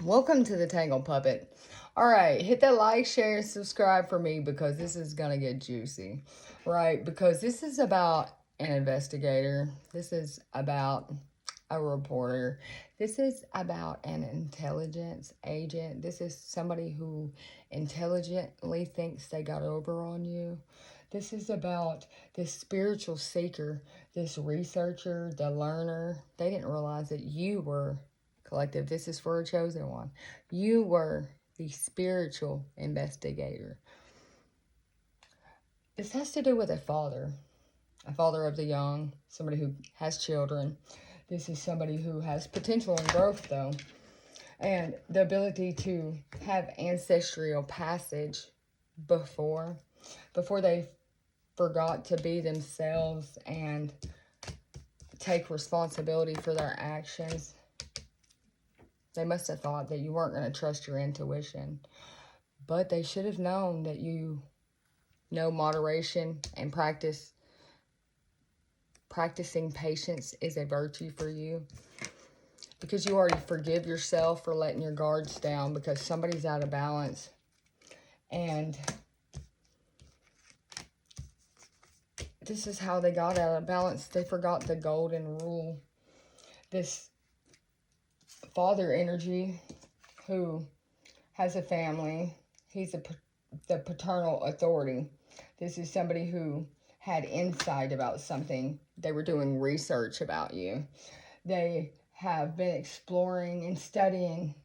Welcome to the Tangle Puppet. Alright, hit that like, share, and subscribe for me because this is gonna get juicy. Right? Because this is about an investigator. This is about a reporter. This is about an intelligence agent. This is somebody who intelligently thinks they got over on you. This is about this spiritual seeker, this researcher, the learner. They didn't realize that you were collective. This is for a chosen one. You were the spiritual investigator. This has to do with a father of the young, somebody who has children. This is somebody who has potential and growth, though, and the ability to have ancestral passage before they forgot to be themselves and take responsibility for their actions. They must have thought that you weren't going to trust your intuition, but they should have known that you know moderation and practicing patience is a virtue for you, because you already forgive yourself for letting your guards down because somebody's out of balance. And this is how they got out of balance. They forgot the golden rule. This father energy who has a family, he's the paternal authority. This is somebody who had insight about something. They were doing research about you. They have been exploring and studying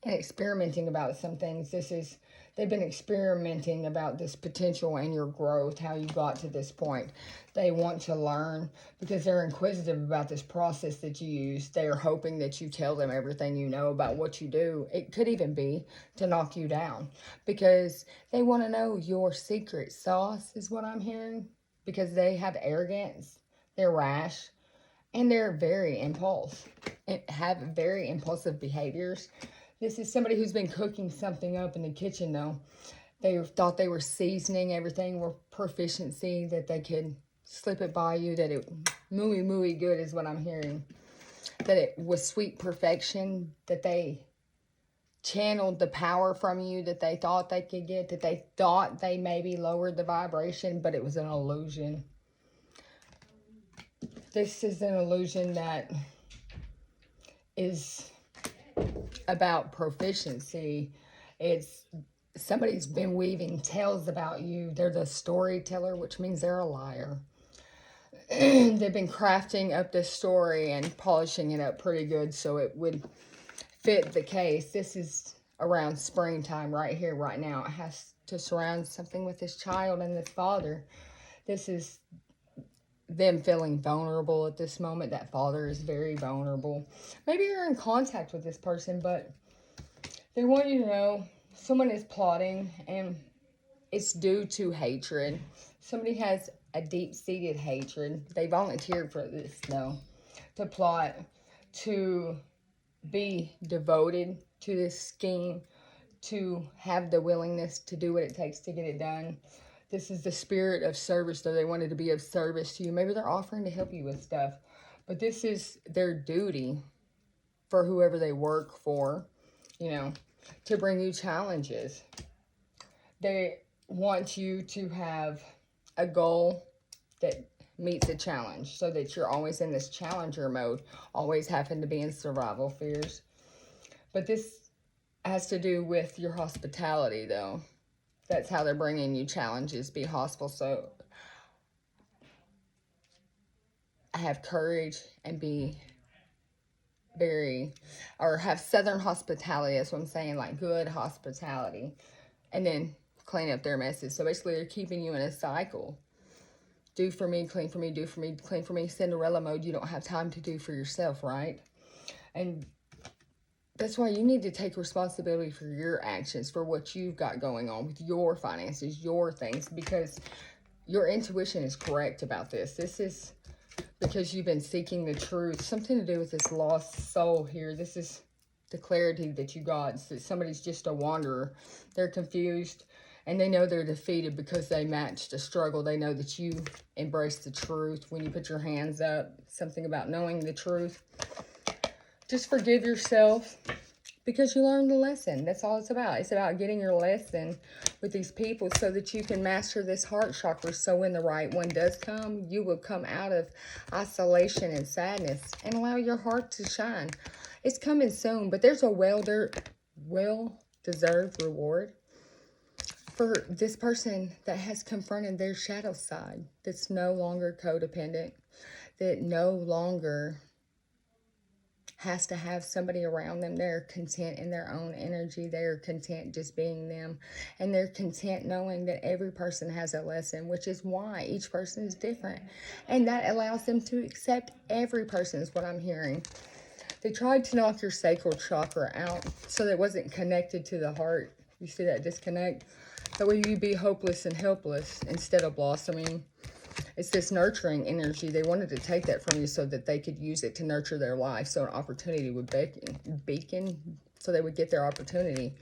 and experimenting about some things. They've been experimenting about this potential and your growth, how you got to this point. They want to learn because they're inquisitive about this process that you use. They are hoping that you tell them everything you know about what you do. It could even be to knock you down because they want to know your secret sauce, is what I'm hearing, because they have arrogance, they're rash, and they're very have very impulsive behaviors. This is somebody who's been cooking something up in the kitchen, though. They thought they were seasoning everything with proficiency, that they could slip it by you, that it mooey good is what I'm hearing. That it was sweet perfection, that they channeled the power from you that they thought they could get, that they thought they maybe lowered the vibration, but it was an illusion. This is an illusion that is about proficiency. It's somebody's been weaving tales about you. They're the storyteller, which means they're a liar. They've been crafting up this story and polishing it up pretty good so it would fit the case. This is around springtime right here, right now. It has to surround something with this child and this father. This is them feeling vulnerable at this moment. That father is very vulnerable. Maybe you're in contact with this person, but they want you to know someone is plotting, and it's due to hatred. Somebody has a deep-seated hatred. They volunteered for this, though, to plot, to be devoted to this scheme, to have the willingness to do what it takes to get it done. This is the spirit of service, though. They wanted to be of service to you. Maybe they're offering to help you with stuff, but this is their duty for whoever they work for, to bring you challenges. They want you to have a goal that meets a challenge so that you're always in this challenger mode, always having to be in survival fears. But this has to do with your hospitality, though. That's how they're bringing you challenges. Be hospitable. So have courage and be have southern hospitality. That's what I'm saying, like good hospitality. And then clean up their messes. So basically they're keeping you in a cycle. Do for me, clean for me, do for me, clean for me. Cinderella mode. You don't have time to do for yourself, right? And that's why you need to take responsibility for your actions, for what you've got going on with your finances, your things, because your intuition is correct about this. This is because you've been seeking the truth. Something to do with this lost soul here. This is the clarity that you got. It's that somebody's just a wanderer. They're confused, and they know they're defeated because they matched a struggle. They know that you embrace the truth when you put your hands up. Something about knowing the truth. Just forgive yourself because you learned the lesson. That's all it's about. It's about getting your lesson with these people so that you can master this heart chakra. So when the right one does come, you will come out of isolation and sadness and allow your heart to shine. It's coming soon, but there's a well-deserved reward for this person that has confronted their shadow side, that's no longer codependent, that no longer has to have somebody around them. They're content in their own energy. They're content just being them. And they're content knowing that every person has a lesson, which is why each person is different. And that allows them to accept every person, is what I'm hearing. They tried to knock your sacral chakra out so that it wasn't connected to the heart. You see that disconnect? That way you'd be hopeless and helpless instead of blossoming. It's this nurturing energy. They wanted to take that from you so that they could use it to nurture their life. So an opportunity would beacon, so they would get their opportunity.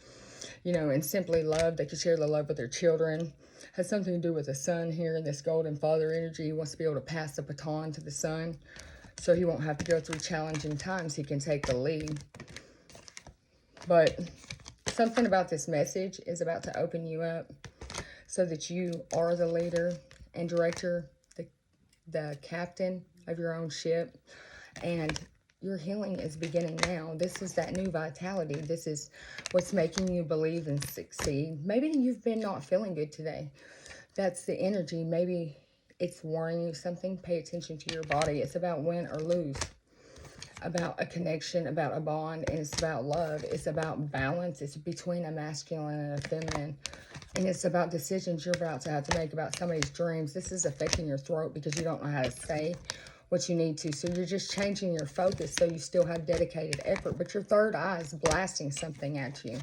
You know, and simply love. They could share the love with their children. Has something to do with the sun here in this golden father energy. He wants to be able to pass the baton to the son, so he won't have to go through challenging times. He can take the lead. But something about this message is about to open you up so that you are the leader and director, the captain of your own ship, and your healing is beginning now. This is that new vitality. This is what's making you believe and succeed. Maybe you've been not feeling good today. That's the energy. Maybe it's warning you something. Pay attention to your body. It's about win or lose, about a connection, about a bond, and it's about love. It's about balance. It's between a masculine and a feminine. And it's about decisions you're about to have to make about somebody's dreams. This is affecting your throat because you don't know how to say what you need to. So you're just changing your focus so you still have dedicated effort. But your third eye is blasting something at you.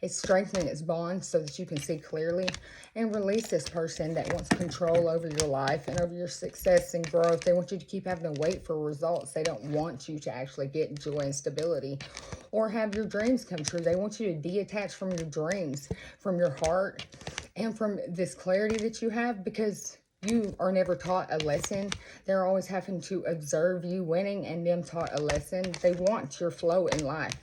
It's strengthening its bond so that you can see clearly and release this person that wants control over your life and over your success and growth. They want you to keep having to wait for results. They don't want you to actually get joy and stability or have your dreams come true. They want you to detach from your dreams, from your heart, and from this clarity that you have, because you are never taught a lesson. They're always having to observe you winning and them taught a lesson. They want your flow in life.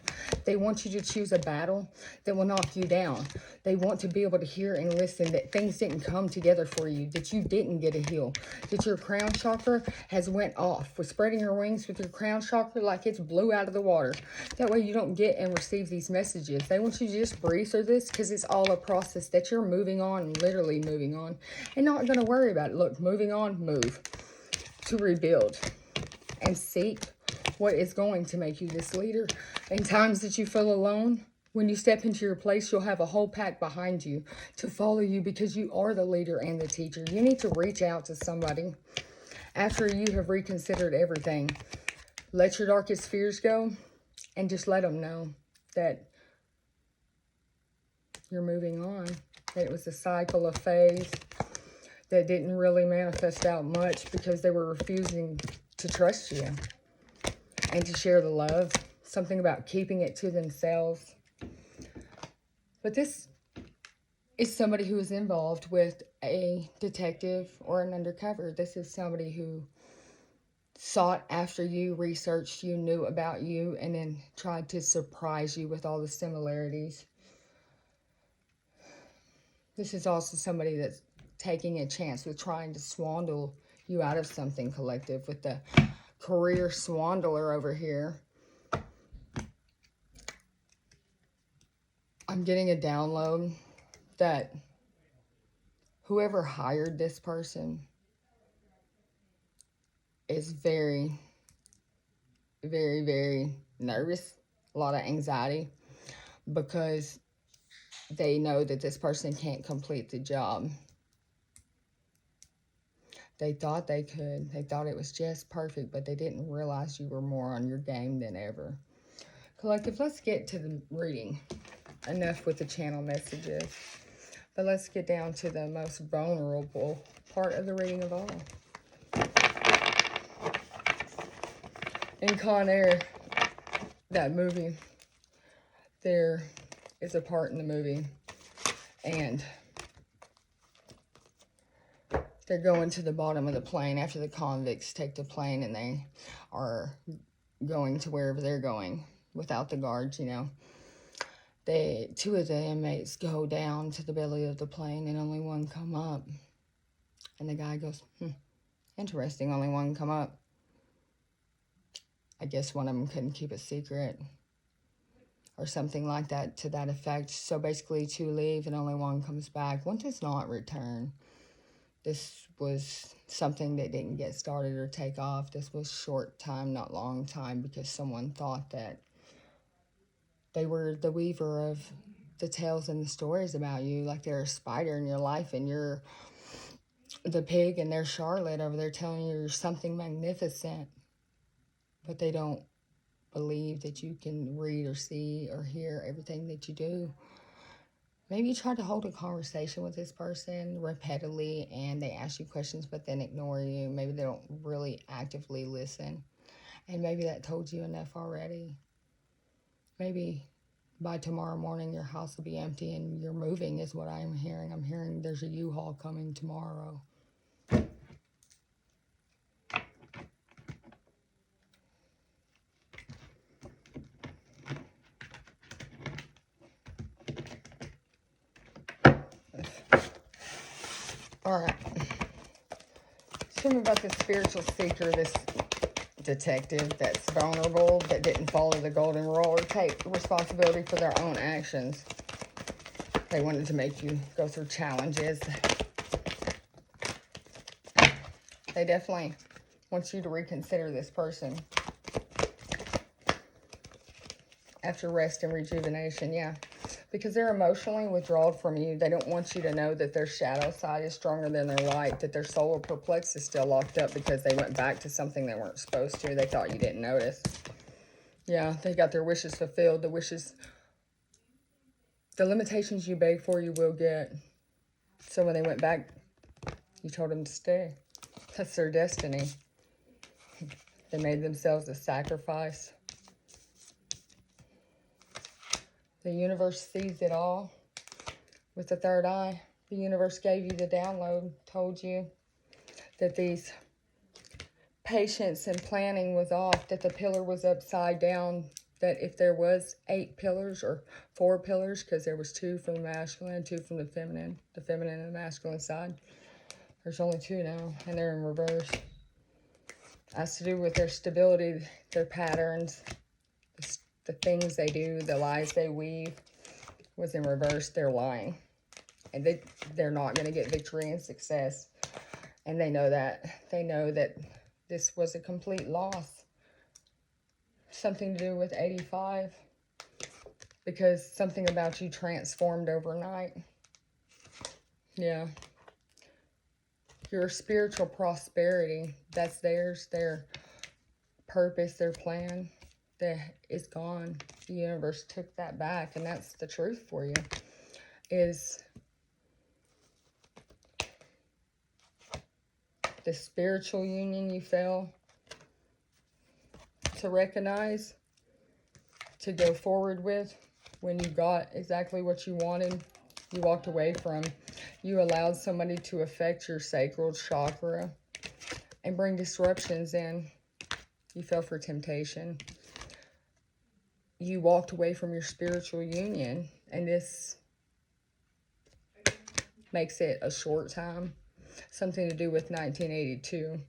They want you to choose a battle that will knock you down. They want to be able to hear and listen that things didn't come together for you, that you didn't get a heal, that your crown chakra has went off. With spreading your wings with your crown chakra like it's blew out of the water. That way you don't get and receive these messages. They want you to just breathe through this because it's all a process that you're moving on, literally moving on, and not going to worry about it. Look, moving on, move to rebuild and seek what is going to make you this leader. In times that you feel alone, when you step into your place, you'll have a whole pack behind you to follow you because you are the leader and the teacher. You need to reach out to somebody after you have reconsidered everything. Let your darkest fears go and just let them know that you're moving on. That it was a cycle, a phase that didn't really manifest out much because they were refusing to trust you and to share the love. Something about keeping it to themselves. But this is somebody who is involved with a detective or an undercover. This is somebody who sought after you, researched you, knew about you, and then tried to surprise you with all the similarities. This is also somebody that's taking a chance with trying to swindle you out of something, collective, with the career swindler over here. I'm getting a download that whoever hired this person is very, very, very nervous, a lot of anxiety, because they know that this person can't complete the job. They thought they could. They thought it was just perfect, but they didn't realize you were more on your game than ever. Collective, let's get to the reading. Enough with the channel messages. But let's get down to the most vulnerable part of the reading of all. In Con Air, that movie, there is a part in the movie, and they're going to the bottom of the plane after the convicts take the plane, and they are going to wherever they're going without the guards, you know. Two of the inmates go down to the belly of the plane and only one come up. And the guy goes, interesting, only one come up. I guess one of them couldn't keep a secret or something like that, to that effect. So basically, two leave and only one comes back. One does not return. This was something that didn't get started or take off. This was short time, not long time, because someone thought that they were the weaver of the tales and the stories about you, like they're a spider in your life and you're the pig and they're Charlotte over there telling you you're something magnificent. But they don't believe that you can read or see or hear everything that you do. Maybe you try to hold a conversation with this person repeatedly and they ask you questions but then ignore you. Maybe they don't really actively listen. And maybe that told you enough already. Maybe by tomorrow morning your house will be empty and you're moving is what I'm hearing. I'm hearing there's a U-Haul coming tomorrow. All right. Tell me about this spiritual seeker, this detective that's vulnerable, that didn't follow the golden rule or take responsibility for their own actions. They wanted to make you go through challenges. They definitely want you to reconsider this person after rest and rejuvenation, yeah. Because they're emotionally withdrawn from you. They don't want you to know that their shadow side is stronger than their light, that their solar perplex is still locked up because they went back to something they weren't supposed to. They thought you didn't notice. Yeah, they got their wishes fulfilled. The limitations you beg for, you will get. So when they went back, you told them to stay. That's their destiny. They made themselves a sacrifice. The universe sees it all with the third eye. The universe gave you the download, told you that these patience and planning was off, that the pillar was upside down, that if there was 8 pillars or 4 pillars, because there was 2 from the masculine, 2 from the feminine and the masculine side. There's only 2 now, and they're in reverse. Has to do with their stability, their patterns, the things they do, the lies they weave was in reverse. They're lying. And they're not going to get victory and success. And they know that. They know that this was a complete loss. Something to do with 85. Because something about you transformed overnight. Yeah. Your spiritual prosperity, that's theirs. Their purpose, their plan, that is gone. The universe took that back. And that's the truth for you. Is the spiritual union you fail to recognize, to go forward with, when you got exactly what you wanted, you walked away from. You allowed somebody to affect your sacral chakra and bring disruptions in. You fell for temptation. You walked away from your spiritual union, and this makes it a short time. Something to do with 1982.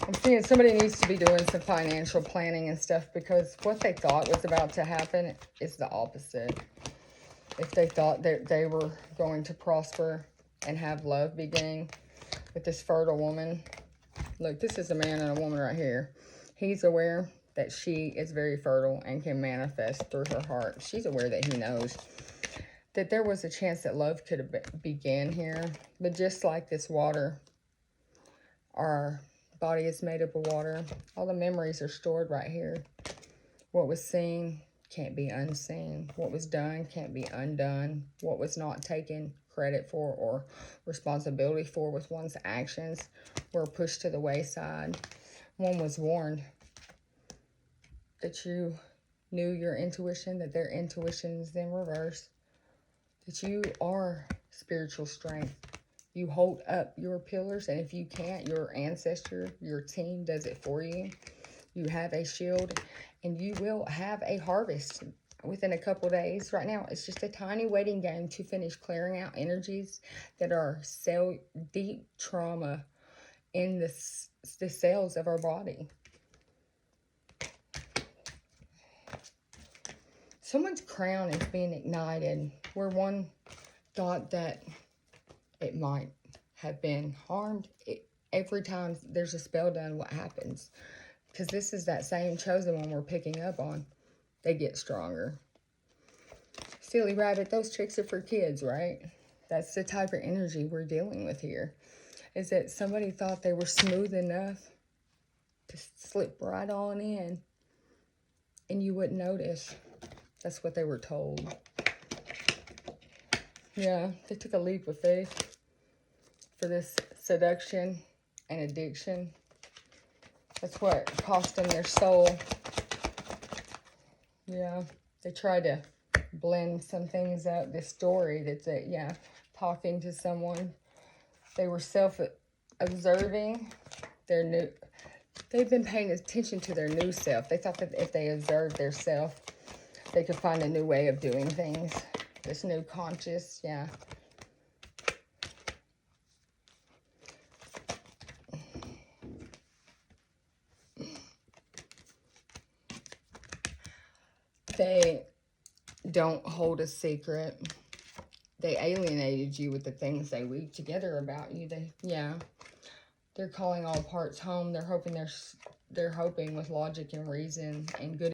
I'm seeing somebody needs to be doing some financial planning and stuff, because what they thought was about to happen is the opposite. If they thought that they were going to prosper and have love beginning with this fertile woman. Look, this is a man and a woman right here. He's aware that she is very fertile and can manifest through her heart. She's aware that he knows that there was a chance that love could have began here. But just like this water, our body is made up of water. All the memories are stored right here. What was seen can't be unseen. What was done can't be undone. What was not taken credit for or responsibility for with one's actions were pushed to the wayside. One was warned that you knew your intuition, that their intuition is in reverse, that you are spiritual strength. You hold up your pillars, and if you can't, your ancestor, your team does it for you. You have a shield, and you will have a harvest within a couple days. Right now, it's just a tiny waiting game to finish clearing out energies that are deep trauma in the cells of our body. Someone's crown is being ignited where one thought that it might have been harmed. Every time there's a spell done, what happens? Because this is that same chosen one we're picking up on. They get stronger. Silly rabbit, those tricks are for kids, right? That's the type of energy we're dealing with here. Is that somebody thought they were smooth enough to slip right on in and you wouldn't notice. That's what they were told. Yeah, they took a leap of faith for this seduction and addiction. That's what cost them their soul. Yeah, they tried to blend some things up. This story that's talking to someone. They were self-observing their new. They've been paying attention to their new self. They thought that if they observed their self, they could find a new way of doing things. This new conscious, yeah. They don't hold a secret. They alienated you with the things they weave together about you. They're calling all parts home. They're hoping with logic and reason and good